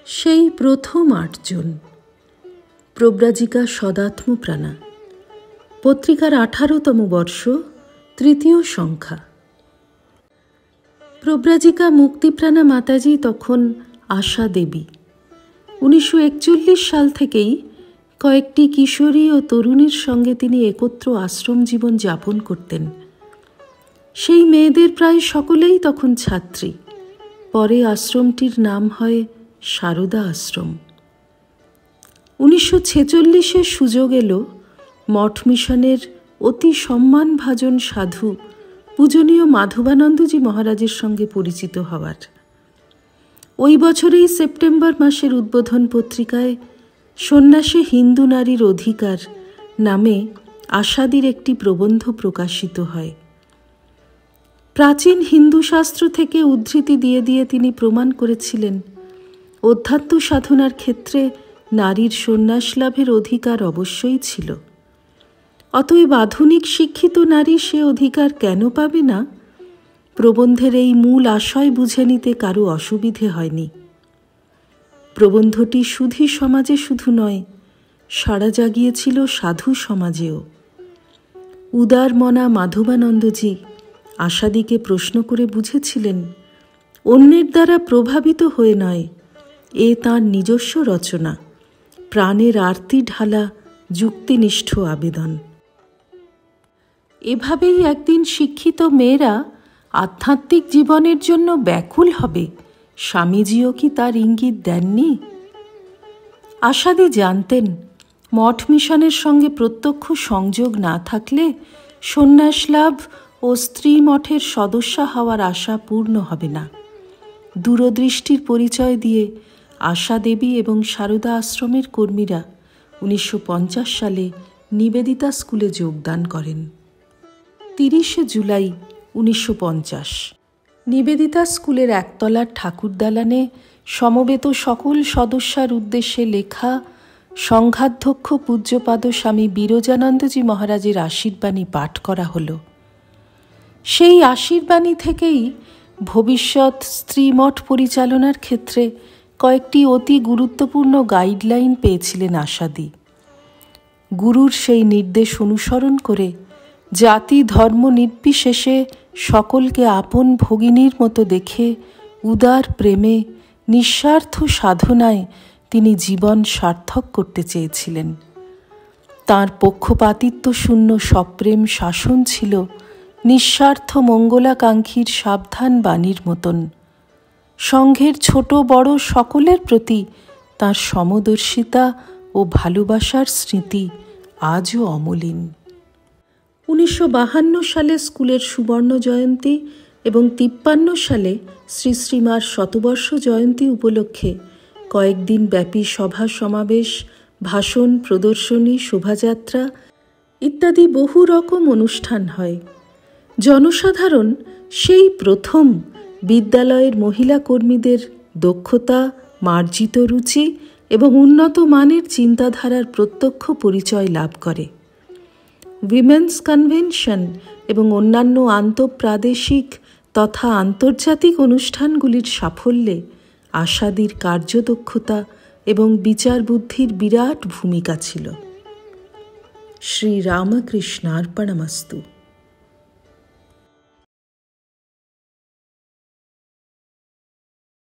সেই প্রথম ৮ জন। প্রব্রাজিকা সদাত্মপ্রাণা, পত্রিকার ১৮তম বর্ষ, তৃতীয় সংখ্যা। প্রব্রাজিকা মুক্তিপ্রাণা মাতাজি তখন আশা দেবী। ১৯৪১ সাল থেকেই কয়েকটি কিশোরী ও তরুণীর সঙ্গে তিনি একত্র আশ্রম জীবন যাপন করতেন। সেই মেয়েদের প্রায় সকলেই তখন ছাত্রী। পরে আশ্রমটির নাম হয় সারদা আশ্রম। ১৯৪৬-এ সুযোগ এলো মঠ মিশনের অতি সম্মানভাজন সাধু পূজনীয় মাধবানন্দজি মহারাজের সঙ্গে পরিচিত হওয়ার। ওই বছরেই সেপ্টেম্বর মাসের উদ্বোধন পত্রিকায় সন্ন্যাসে হিন্দু নারীর অধিকার নামে আশাদির একটি প্রবন্ধ প্রকাশিত হয়। প্রাচীন হিন্দু শাস্ত্র থেকে উদ্ধৃতি দিয়ে দিয়ে তিনি প্রমাণ করেছিলেন অধ্যাত্ম সাধনার ক্ষেত্রে নারীর সন্ন্যাস লাভের অধিকার অবশ্যই ছিল। অতএব আধুনিক শিক্ষিত নারী সে অধিকার কেন পাবে না? প্রবন্ধের এই মূল আশয় বুঝে নিতে কারো অসুবিধে হয়নি। প্রবন্ধটি সুধী সমাজে শুধু নয়, সাড়া জাগিয়েছিল সাধু সমাজেও। উদার মনা মাধবানন্দজি আশাদিকে প্রশ্ন করে বুঝেছিলেন অন্যের দ্বারা প্রভাবিত হয়ে নয়, এ তাঁর নিজস্ব রচনা, প্রাণের আরতি ঢালা যুক্তিনিষ্ঠ আবেদন। এভাবেই একদিন শিক্ষিত মেয়েরা আধ্যাত্মিক জীবনের জন্য ব্যাকুল হবে, স্বামীজিও কি তার ইঙ্গিত দেননি? আশাদি জানতেন মঠ মিশনের সঙ্গে প্রত্যক্ষ সংযোগ না থাকলে সন্ন্যাস লাভ ও স্ত্রী মঠের সদস্যা হওয়ার আশা পূর্ণ হবে না। দূরদৃষ্টির পরিচয় দিয়ে আশা দেবী এবং সারদা আশ্রমের কর্মীরা ১৯৫০ সালে নিবেদিতা স্কুলে যোগদান করেন। ৩০শে জুলাই ১৯৫০ নিবেদিতা স্কুলের একতলার ঠাকুর দালানে সমবেত সকল সদস্যার উদ্দেশ্যে লেখা সংঘাধ্যক্ষ পূজ্যপাদ স্বামী বিরজানন্দজি মহারাজের আশীর্বাণী পাঠ করা হল। সেই আশীর্বাণী থেকেই ভবিষ্যৎ স্ত্রীমঠ পরিচালনার ক্ষেত্রে কয়েকটি অতি গুরুত্বপূর্ণ গাইডলাইন পেয়েছিলেন আশাদি। গুরুর সেই নির্দেশ অনুসরণ করে জাতি ধর্ম নির্বিশেষে সকলকে আপন ভগিনীর মতো দেখে উদার প্রেমে নিঃস্বার্থ সাধনায় তিনি জীবন সার্থক করতে চেয়েছিলেন। তাঁর পক্ষপাতিত্ব শূন্য সপ্রেম শাসন ছিল নিঃস্বার্থ মঙ্গলাকাঙ্ক্ষীর সাবধান বাণীর মতন। সংঘের ছোট বড় সকলের প্রতি তাঁর সমদর্শিতা ও ভালোবাসার স্মৃতি আজও অমলিন। ১৯৫২ সালে স্কুলের সুবর্ণ জয়ন্তী এবং ৫৩ সালে শ্রী শ্রীমার শতবর্ষ জয়ন্তী উপলক্ষে কয়েকদিন ব্যাপী সভা সমাবেশ, ভাষণ, প্রদর্শনী, শোভাযাত্রা ইত্যাদি বহু রকম অনুষ্ঠান হয়। জনসাধারণ সেই প্রথম বিদ্যালয়ের মহিলা কর্মীদের দক্ষতা, মার্জিত রুচি এবং উন্নত মানের চিন্তাধারার প্রত্যক্ষ পরিচয় লাভ করে। উইমেন্স কনভেনশন এবং অন্যান্য আন্তঃপ্রাদেশিক তথা আন্তর্জাতিক অনুষ্ঠানগুলির সাফল্যে আশাদির কার্যদক্ষতা এবং বিচার বুদ্ধির বিরাট ভূমিকা ছিল। শ্রী রামকৃষ্ণার্পণমস্তু।